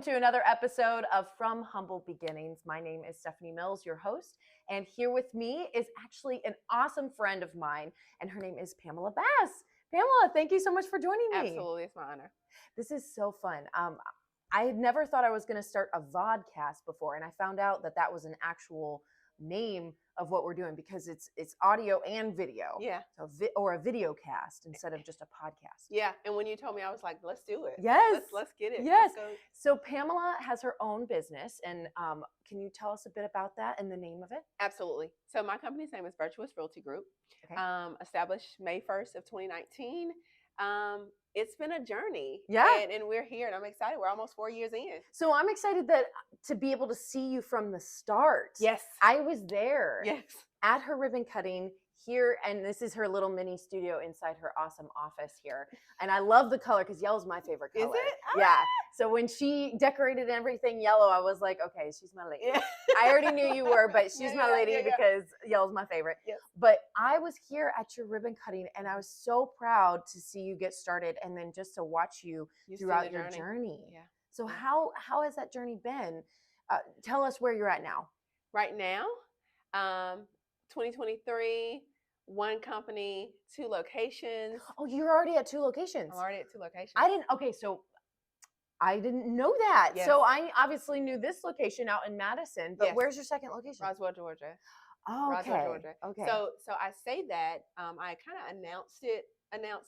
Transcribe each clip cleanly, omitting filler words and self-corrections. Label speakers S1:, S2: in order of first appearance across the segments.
S1: to another episode of From Humble Beginnings. My name is Stephanie Mills, your host, and here with me is actually an awesome friend of mine, and her name is Pamela Bass. Pamela, thank you so much for joining me.
S2: Absolutely, it's my honor.
S1: This is so fun. I had never thought I was going to start a vodcast before, and I found out that that was an actual name of what we're doing because it's audio and video.
S2: Yeah.
S1: So or a video cast instead of just a podcast.
S2: Yeah, and when you told me, I was like, let's do it.
S1: Yes.
S2: Let's get it.
S1: Yes. So Pamela has her own business, and can you tell us a bit about that and the name of it?
S2: Absolutely. So my company's name is Virtuous Realty Group.
S1: Okay.
S2: Established May 1st of 2019. It's been a journey.
S1: Yeah.
S2: And we're here, and I'm excited. We're almost 4 years in.
S1: So I'm excited to be able to see you from the start.
S2: Yes.
S1: I was there.
S2: Yes.
S1: At her ribbon cutting here, and this is her little mini studio inside her awesome office here. And I love the color because yellow's my favorite color.
S2: Is it?
S1: Yeah. So when she decorated everything yellow, I was like, okay, she's my lady.
S2: Yeah.
S1: I already knew you were, but she's my lady because yellow's my favorite.
S2: Yes.
S1: But I was here at your ribbon cutting, and I was so proud to see you get started, and then just to watch you throughout your journey.
S2: Yeah.
S1: So how has that journey been? Tell us where you're at now.
S2: Right now, 2023, one company, 2 locations.
S1: Oh, you're already at 2 locations.
S2: I'm already at 2 locations.
S1: I didn't know that.
S2: Yes.
S1: So I obviously knew this location out in Madison, but
S2: Yes.
S1: where's your second location?
S2: Roswell, Georgia.
S1: Oh, okay.
S2: Roswell, Georgia.
S1: Okay.
S2: So I say that I kind of announced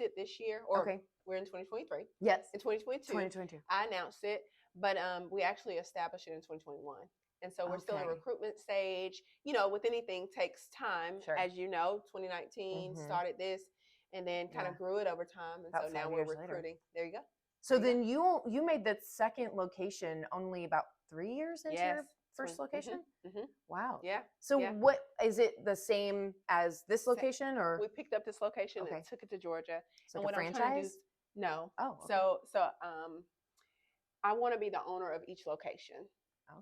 S2: it this year, or
S1: okay.
S2: We're in 2023.
S1: Yes.
S2: In 2022.
S1: 2022.
S2: I announced it, but we actually established it in 2021. And so we're still in recruitment stage. You know, with anything takes time.
S1: Sure.
S2: As you know, 2019 started this and then kind of grew it over time. And
S1: about
S2: so now we're recruiting.
S1: Later.
S2: There you go.
S1: So then you made the second location only about 3 years into your first location?
S2: Mm-hmm.
S1: Wow.
S2: Yeah.
S1: So what is it the same as this location, or
S2: we picked up this location and took it to Georgia?
S1: So
S2: and
S1: like a franchise?
S2: No.
S1: Oh. Okay.
S2: So I want to be the owner of each location.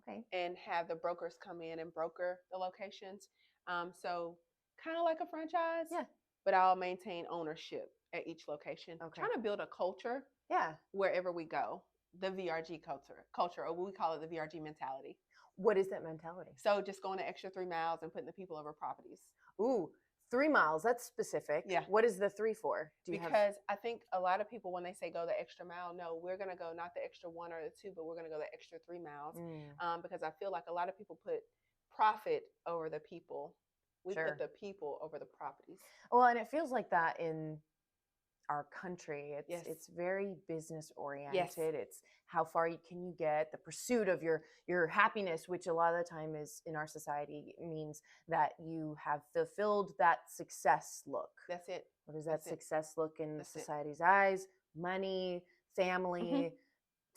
S1: Okay.
S2: And have the brokers come in and broker the locations. So kind of like a franchise.
S1: Yeah.
S2: But I'll maintain ownership at each location.
S1: Okay.
S2: Trying to build a culture.
S1: Yeah.
S2: Wherever we go. The VRG culture, or we call it the VRG mentality.
S1: What is that mentality?
S2: So just going the extra 3 miles and putting the people over properties.
S1: Ooh, 3 miles. That's specific.
S2: Yeah.
S1: What is the 3 for?
S2: Because I think a lot of people, when they say go the extra mile, no, we're going to go not the extra 1 or the 2, but we're going to go the extra 3 miles. Because I feel like a lot of people put profit over the people. We put the people over the properties.
S1: Well, and it feels like that in our country. It's very business oriented.
S2: Yes.
S1: It's how far can you get, the pursuit of your happiness, which a lot of the time is in our society means that you have fulfilled that success look.
S2: That's it.
S1: What does that success look in society's eyes? Money, family,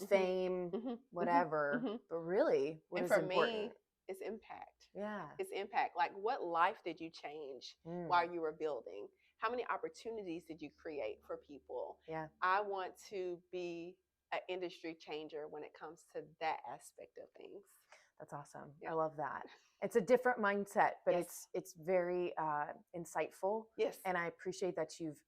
S1: fame, whatever. But really, what is important?
S2: For me, it's impact.
S1: Yeah.
S2: It's impact. Like, what life did you change while you were building? How many opportunities did you create for people?
S1: Yeah.
S2: I want to be an industry changer when it comes to that aspect of things.
S1: That's awesome.
S2: Yeah.
S1: I love that. It's a different mindset, but it's very insightful.
S2: Yes.
S1: And I appreciate that you've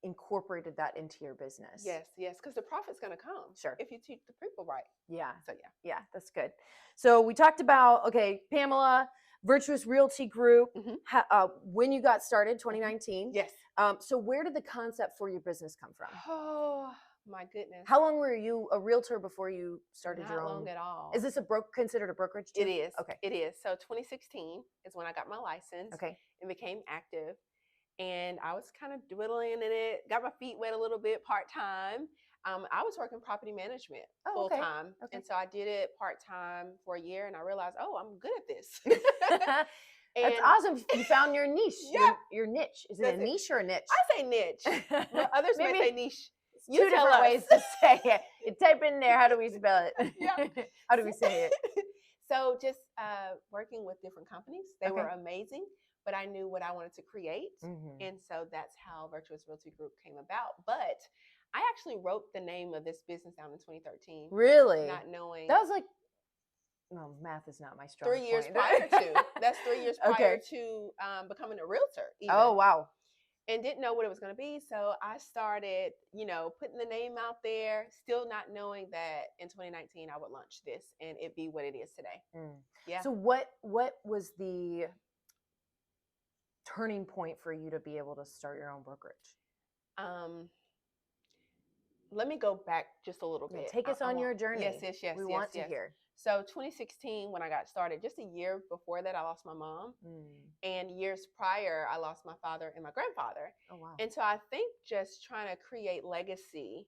S1: incorporated that into your business.
S2: Yes, because the profit's going to come.
S1: Sure.
S2: If you teach the people right.
S1: Yeah.
S2: So
S1: yeah, that's good. So we talked about, Pamela, Virtuous Realty Group, when you got started, 2019.
S2: Yes.
S1: So where did the concept for your business come from?
S2: Oh, my goodness.
S1: How long were you a realtor before you started your own?
S2: Not long at all.
S1: Is this considered a brokerage too?
S2: It is.
S1: Okay.
S2: It is. So 2016 is when I got my license.
S1: Okay.
S2: And became active. And I was kind of dwindling in it, got my feet wet a little bit part-time. I was working property management full-time. Okay. And so I did it part-time for a year, and I realized, I'm good at this.
S1: That's awesome. You found your niche.
S2: Yeah.
S1: Your niche. Is it a niche or a niche?
S2: I say niche. Well, others may say niche.
S1: Two different ways to say it. You type in there, how do we spell it?
S2: Yeah.
S1: How do we say it?
S2: So just working with different companies. They were amazing, but I knew what I wanted to create. And so that's how Virtuous Realty Group came about. But I actually wrote the name of this business down in 2013.
S1: Really?
S2: Not knowing.
S1: That was like, no, math is not my strong
S2: 3 years
S1: point.
S2: prior to. That's 3 years prior to becoming a realtor. Even.
S1: Oh, wow.
S2: and didn't know what it was going to be. So I started, putting the name out there, still not knowing that in 2019 I would launch this and it be what it is today. Yeah.
S1: So what was the turning point for you to be able to start your own brokerage?
S2: Let me go back just a little bit.
S1: Take us on your journey.
S2: Yes.
S1: We want to hear.
S2: So 2016, when I got started, just a year before that, I lost my mom. And years prior, I lost my father and my grandfather.
S1: Oh, wow.
S2: And so I think just trying to create legacy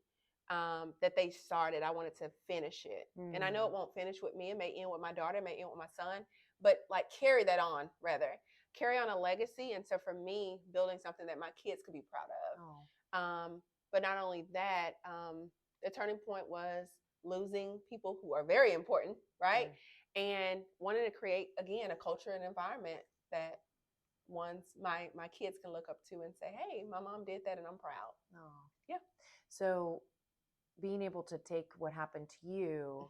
S2: that they started, I wanted to finish it. And I know it won't finish with me. It may end with my daughter, it may end with my son, but like carry that on, rather. Carry on a legacy. And so for me, building something that my kids could be proud of. But not only that, the turning point was losing people who are very important, right? And wanting to create, again, a culture and environment that my kids can look up to and say, hey, my mom did that and I'm proud. Yeah.
S1: So being able to take what happened to you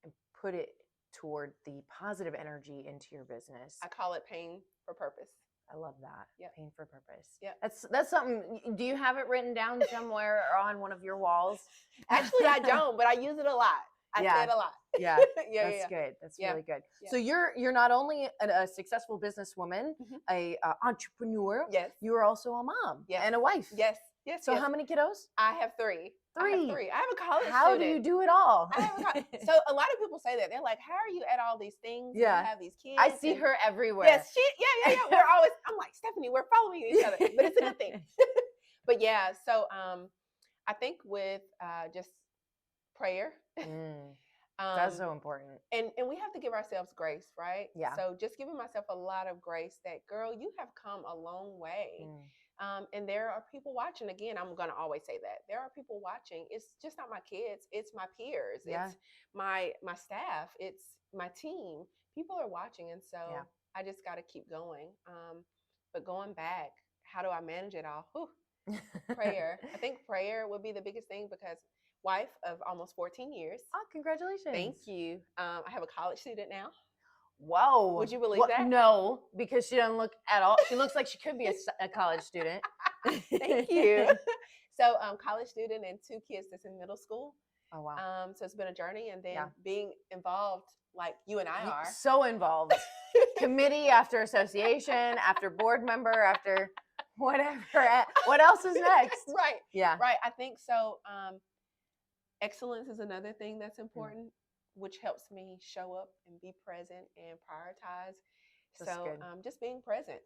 S1: and put it toward the positive energy into your business.
S2: I call it pain for purpose.
S1: I love that.
S2: Yeah.
S1: Pain for purpose.
S2: Yeah.
S1: That's something. Do you have it written down somewhere or on one of your walls?
S2: Actually, I don't, but I use it a lot. I say it a lot.
S1: Yeah. That's good. That's really good.
S2: Yeah.
S1: So you're not only a successful businesswoman, a entrepreneur.
S2: Yes.
S1: You are also a mom and a wife.
S2: Yes.
S1: So how many kiddos?
S2: I have three. I have a college
S1: How
S2: student.
S1: do you do it all?
S2: So a lot of people say that. They're like, how are you at all these things?
S1: Yeah.
S2: You have these kids.
S1: I see her everywhere.
S2: Yes. We're always, I'm like, Stephanie, we're following each other, but it's a good thing. But yeah, so I think with just prayer.
S1: That's so important.
S2: And we have to give ourselves grace, right?
S1: Yeah.
S2: So just giving myself a lot of grace that, girl, you have come a long way. And there are people watching. Again, I'm going to always say that. There are people watching. It's just not my kids. It's my peers.
S1: Yeah.
S2: It's my staff. It's my team. People are watching. And so I just got to keep going. But going back, how do I manage it all? Prayer. I think prayer would be the biggest thing because wife of almost 14 years.
S1: Oh, congratulations.
S2: Thank you. I have a college student now.
S1: Whoa.
S2: Would you believe that?
S1: No, because she doesn't look at all. She looks like she could be a college student.
S2: Thank you. So college student and 2 kids that's in middle school.
S1: Oh, wow.
S2: So it's been a journey. And then being involved like you and I are.
S1: So involved. Committee after association, after board member, after whatever. What else is next?
S2: Right.
S1: Yeah.
S2: Right. I think so. Excellence is another thing that's important, which helps me show up and be present and prioritize.
S1: That's
S2: so
S1: good.
S2: Just being present.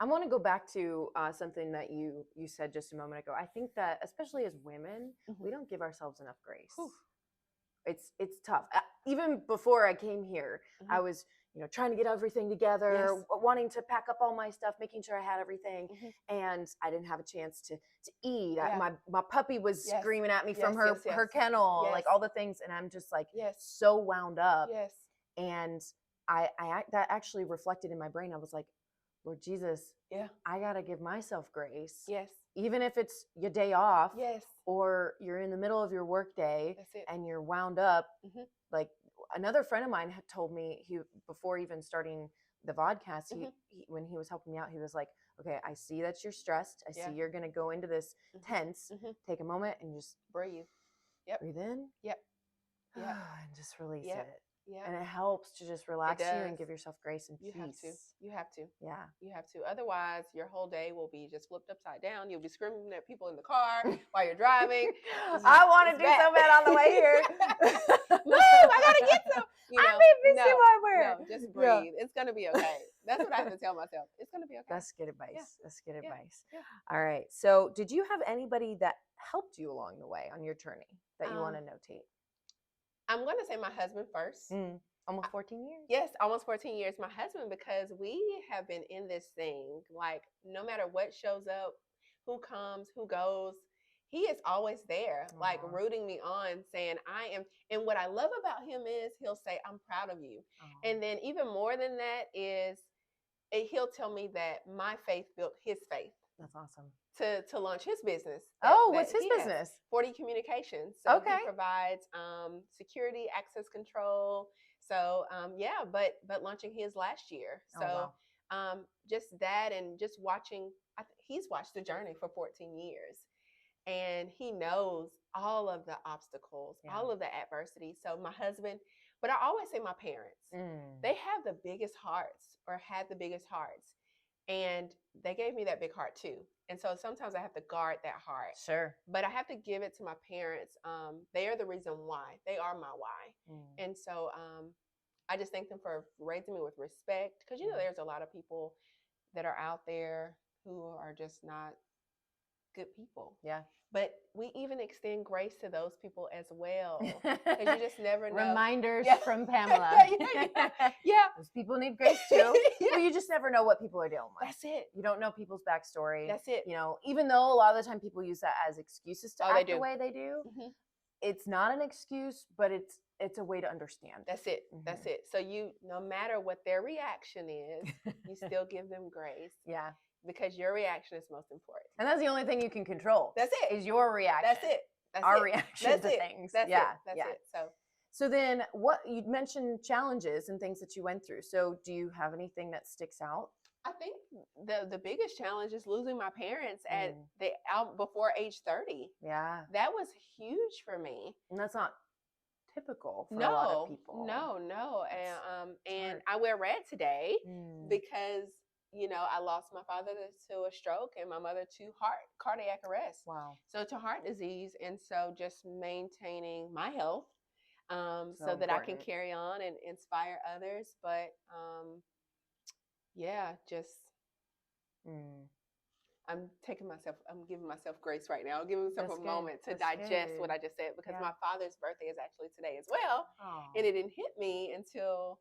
S1: I want to go back to something that you said just a moment ago. I think that especially as women, we don't give ourselves enough grace. It's tough. Even before I came here, I was trying to get everything together, wanting to pack up all my stuff, making sure I had everything, and I didn't have a chance to eat. My puppy was screaming at me from her kennel, like all the things, and I'm just like so wound up. And I that actually reflected in my brain. I was like, Lord Jesus, I gotta give myself grace. Even if it's your day off, or you're in the middle of your work day and you're wound up. Like another friend of mine had told me, before even starting the vodcast, he when he was helping me out, he was like, okay, I see that you're stressed. I see you're gonna go into this tense. Take a moment and just
S2: breathe.
S1: Breathe in. And just release it. And it helps to just relax you and give yourself grace and peace.
S2: You have to.
S1: Yeah.
S2: You have to. Otherwise, your whole day will be just flipped upside down. You'll be screaming at people in the car while you're driving.
S1: I want to do so bad on the way here.
S2: Move! I gotta get some.
S1: I'm busy somewhere.
S2: No, just breathe. It's gonna be okay. That's what I have to tell myself. It's gonna be okay.
S1: That's good advice. That's good advice. All right. So, did you have anybody that helped you along the way on your journey that you want to notate?
S2: I'm going to say my husband first.
S1: Almost 14 years.
S2: Yes, almost 14 years. My husband, because we have been in this thing, like no matter what shows up, who comes, who goes, he is always there, like rooting me on, saying I am. And what I love about him is he'll say, I'm proud of you. And then even more than that is he'll tell me that my faith built his faith.
S1: That's awesome.
S2: To launch his business.
S1: What's his business?
S2: 40 Communications. So he provides security, access control. So but launching his last year. So just that, and just watching. He's watched the journey for 14 years, and he knows all of the obstacles, all of the adversity. So my husband, but I always say my parents, they have the biggest hearts, or had the biggest hearts. And they gave me that big heart too. And so sometimes I have to guard that heart.
S1: Sure.
S2: But I have to give it to my parents. They are the reason why. They are my why. And so I just thank them for raising me with respect. Because, there's a lot of people that are out there who are just not good people.
S1: Yeah.
S2: But we even extend grace to those people as well. Because you just never know.
S1: Reminders from Pamela.
S2: Yeah.
S1: Those people need grace too. Well, you just never know what people are dealing with.
S2: That's it.
S1: You don't know people's backstory.
S2: That's it.
S1: Even though a lot of the time people use that as excuses to act the way they do, it's not an excuse, but it's a way to understand.
S2: That's it. That's it. So no matter what their reaction is, you still give them grace.
S1: Yeah.
S2: Because your reaction is most important.
S1: And that's the only thing you can control.
S2: That's it.
S1: Is your reaction.
S2: That's it. That's
S1: our
S2: it.
S1: reaction
S2: that's
S1: to
S2: it.
S1: things.
S2: That's
S1: yeah.
S2: it. That's
S1: yeah.
S2: it.
S1: So then what you mentioned challenges and things that you went through. So do you have anything that sticks out?
S2: I think the biggest challenge is losing my parents at before age 30.
S1: Yeah.
S2: That was huge for me.
S1: And that's not typical for a lot of people.
S2: No. And I wear red today because I lost my father to a stroke and my mother to cardiac arrest.
S1: Wow.
S2: So to heart disease. And so just maintaining my health so that I can carry on and inspire others. But I'm giving myself grace right now. I'm giving myself a moment to digest what I just said, because my father's birthday is actually today as well. And it didn't hit me until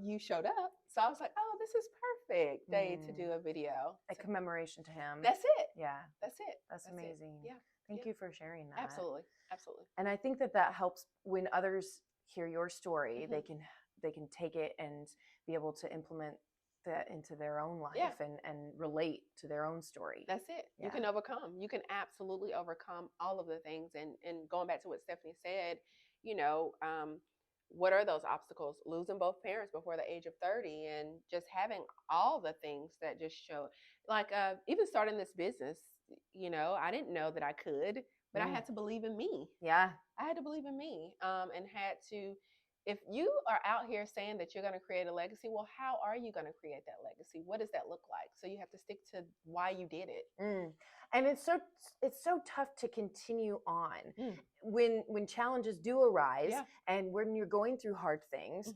S2: you showed up. So I was like, oh, this is perfect day to do a video.
S1: A commemoration to him.
S2: That's it.
S1: Yeah.
S2: That's it.
S1: That's amazing.
S2: It. Yeah.
S1: Thank you for sharing that.
S2: Absolutely. Absolutely.
S1: And I think that helps when others hear your story, they can take it and be able to implement that into their own life and relate to their own story.
S2: That's it. Yeah. You can overcome. You can absolutely overcome all of the things. And going back to what Stephanie said, what are those obstacles? Losing both parents before the age of 30, and just having all the things that just show, like even starting this business, I didn't know that I could, but I had to believe in me.
S1: Yeah.
S2: I had to believe in me and had to. If you are out here saying that you're going to create a legacy, well, how are you going to create that legacy? What does that look like? So you have to stick to why you did it.
S1: And it's so tough to continue on when challenges do arise and when you're going through hard things.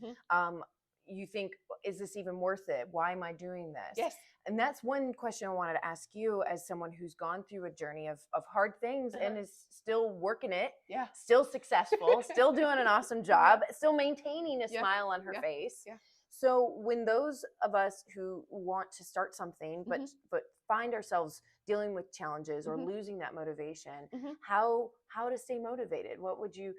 S1: You think, is this even worth it? Why am I doing this?
S2: Yes.
S1: And that's one question I wanted to ask you, as someone who's gone through a journey of hard things and is still working it, still successful, still doing an awesome job, still maintaining a smile on her face. Yeah. So when those of us who want to start something, but find ourselves dealing with challenges or losing that motivation, how to stay motivated? What would you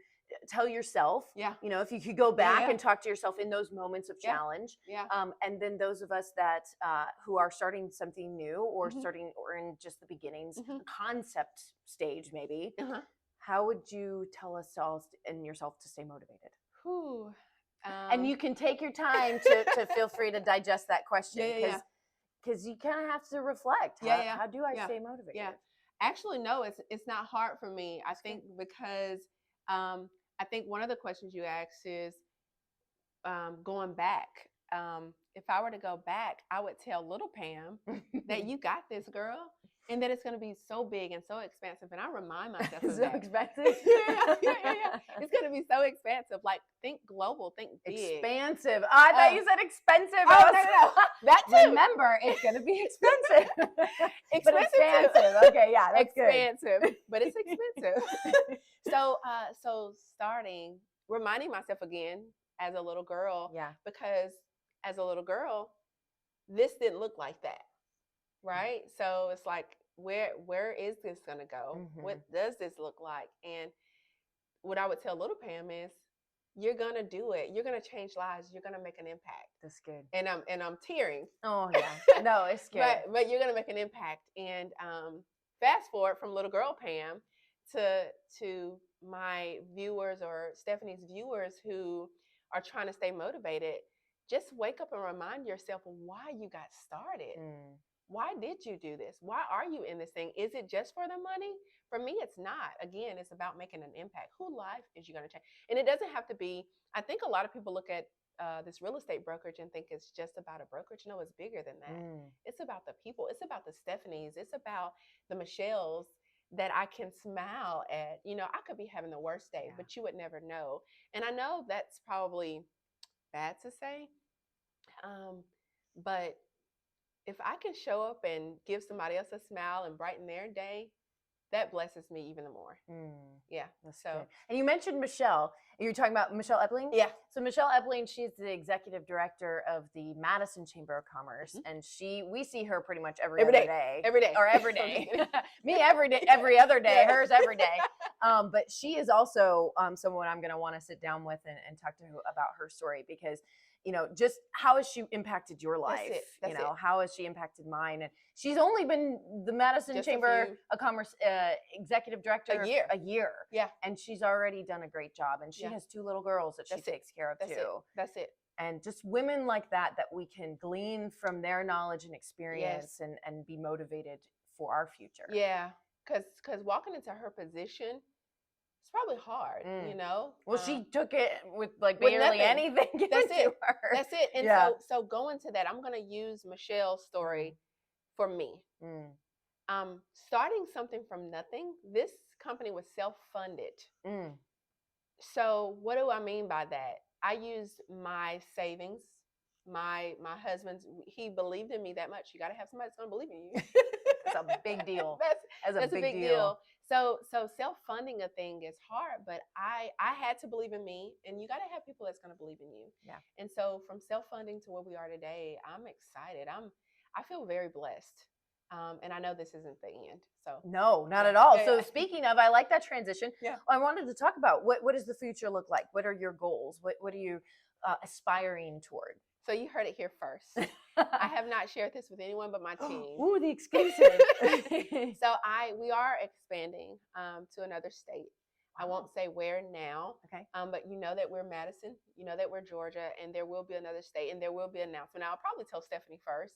S1: tell yourself? If you could go back and talk to yourself in those moments of challenge. And then those of us that who are starting something new or starting or in just the beginnings, concept stage maybe, how would you tell us all and yourself to stay motivated? And you can take your time to feel free to digest that question, because you kind of have to reflect. How do I stay motivated?
S2: Actually, no, it's not hard for me. I think because I think one of the questions you asked is going back. If I were to go back, I would tell little Pam that you got this, girl, and that it's going to be so big and so expansive. And I remind myself of that.
S1: Expensive?
S2: Yeah. It's going to be so expansive. Like, think global, think big.
S1: Expansive. Oh, I thought you said expensive.
S2: Oh, no. That too.
S1: Remember, it's going to be expensive.
S2: Expensive.
S1: Okay, yeah, that's
S2: expensive,
S1: good.
S2: But it's expensive. So reminding myself again as a little girl, because as a little girl, this didn't look like that, right? So it's like, where is this gonna go? What does this look like? And what I would tell little Pam is, you're gonna do it. You're gonna change lives. You're gonna make an impact.
S1: That's good.
S2: And I'm tearing.
S1: Oh yeah, no, it's good.
S2: But you're gonna make an impact. And fast forward from little girl Pam to my viewers or Stephanie's viewers who are trying to stay motivated. just wake up and remind yourself of why you got started. Why did you do this? Why are you in this thing? Is it just for the money? For me, it's not. Again, it's about making an impact. Whose life is you going to change? And it doesn't have to be, I think a lot of people look at this real estate brokerage and think it's just about a brokerage. No, it's bigger than that. It's about the people. It's about the Stephanies. It's about the Michelles that I can smile at. You know, I could be having the worst day, but you would never know. And I know that's probably bad to say, but if I can show up and give somebody else a smile and brighten their day, that blesses me even more. Yeah.
S1: That's so good. And you mentioned Michelle. You're talking about Michelle Epling?
S2: Yeah.
S1: So Michelle Epling, she's the executive director of the Madison Chamber of Commerce, and we see her pretty much every other day.
S2: Every day.
S1: Or every day. Me every day, every other day. Hers every day. But she is also someone I'm going to want to sit down with and talk to her about her story, because just how has she impacted your life?
S2: That's it.
S1: How has she impacted mine? And she's only been the Madison Chamber of Commerce executive director a year.
S2: Yeah.
S1: And she's already done a great job. And she has 2 little girls that she takes care of too.
S2: That's it.
S1: And just women like that we can glean from their knowledge and experience and be motivated for our future.
S2: Yeah. Because walking into her position, it's probably hard,
S1: Well, she took it with barely anything.
S2: That's it.
S1: Her.
S2: That's it. And so going to that, I'm going to use Michelle's story for me. Starting something from nothing. This company was self-funded. So what do I mean by that? I used my savings. My husband's, he believed in me that much. You got to have somebody that's going to believe in you.
S1: That's a big deal.
S2: That's a big deal. So self-funding a thing is hard, but I had to believe in me, and you got to have people that's going to believe in you.
S1: Yeah.
S2: And so from self-funding to where we are today, I'm excited. I feel very blessed. And I know this isn't the end. So
S1: no, not at all.
S2: Yeah,
S1: so speaking of, I like that transition.
S2: Yeah.
S1: I wanted to talk about what does the future look like? What are your goals? What are you aspiring toward?
S2: So you heard it here first. I have not shared this with anyone but my team.
S1: Ooh, the exclusive.
S2: So we are expanding to another state. I won't say where now.
S1: Okay.
S2: But you know that we're Madison, you know that we're Georgia, and there will be another state, and there will be an announcement. Now, I'll probably tell Stephanie first.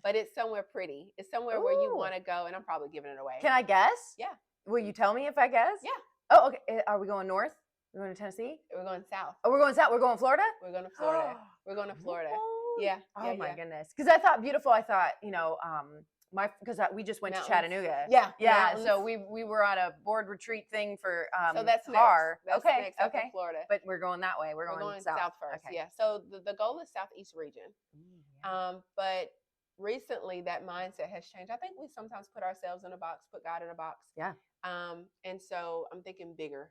S2: But it's somewhere pretty. It's somewhere where you want to go, and I'm probably giving it away.
S1: Can I guess?
S2: Yeah.
S1: Will you tell me if I guess?
S2: Yeah.
S1: Oh, okay. Are we going north? We're going to Tennessee?
S2: We're going south.
S1: Oh, we're going south. We're going Florida?
S2: We're going to Florida. We're going to Florida. Yeah.
S1: Oh my goodness. Because I thought beautiful. I thought, because we just went
S2: Mountains.
S1: to Chattanooga.
S2: Yeah.
S1: Yeah.
S2: Mountains.
S1: So we were on a board retreat thing for
S2: so that's
S1: car.
S2: Next. That's
S1: okay.
S2: next
S1: Okay.
S2: Florida.
S1: But we're going that way. We're going south
S2: first.
S1: Okay.
S2: Yeah. So the goal is Southeast region. But recently that mindset has changed. I think we sometimes put ourselves in a box, put God in a box.
S1: Yeah.
S2: And so I'm thinking bigger.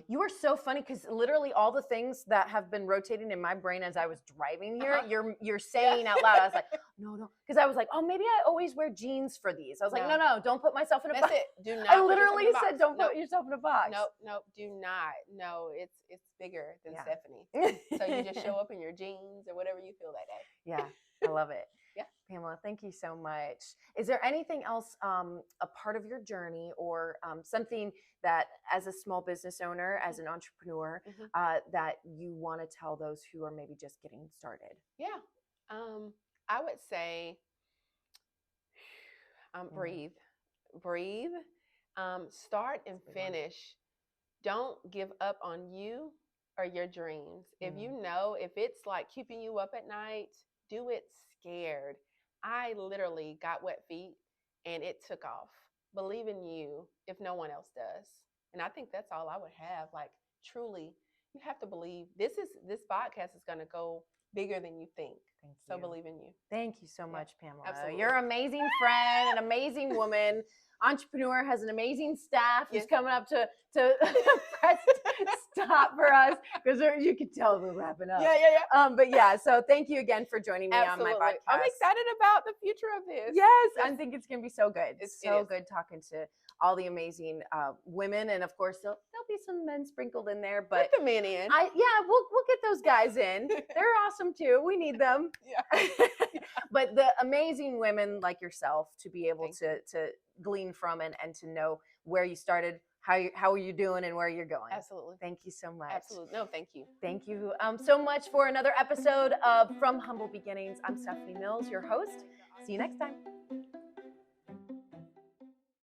S1: You are so funny, because literally all the things that have been rotating in my brain as I was driving here, you're saying out loud. I was like, no, because I was like, oh, maybe I always wear jeans for these. I was like, no, don't put myself in a box.
S2: That's it. Do not.
S1: I literally said, don't put yourself in a box.
S2: Nope, do not. No, it's bigger than Stephanie. So you just show up in your jeans or whatever you feel that day.
S1: Yeah, I love it.
S2: Yeah.
S1: Pamela, thank you so much. Is there anything else, a part of your journey, or something that as a small business owner, as an entrepreneur, that you want to tell those who are maybe just getting started?
S2: Yeah. I would say breathe. Start and finish. Don't give up on you or your dreams. If if it's like keeping you up at night, do it scared. I literally got wet feet and it took off. Believe in you if no one else does. And I think that's all I would have. Like, truly, you have to believe. This podcast is going to go bigger than you think.
S1: Thank you.
S2: So believe in you.
S1: Thank you so much, Pamela.
S2: Absolutely.
S1: You're an amazing friend, an amazing woman. Entrepreneur, has an amazing staff who's coming up to press stop for us, because you can tell we're wrapping up.
S2: Yeah.
S1: But yeah, so thank you again for joining me
S2: Absolutely.
S1: on my podcast.
S2: I'm excited about the future of this.
S1: Yes, I think it's going to be so good. It's so
S2: it is.
S1: good talking to all the amazing women, and of course there'll be some men sprinkled in there, but
S2: get the men in.
S1: We'll get those guys in. They're awesome too. We need them.
S2: Yeah.
S1: But the amazing women like yourself to be able to glean from and to know where you started, how are you doing and where you're going.
S2: Absolutely.
S1: Thank you so much.
S2: Absolutely. No, thank you.
S1: Thank you so much for another episode of From Humble Beginnings. I'm Stephanie Mills, your host. See you next time.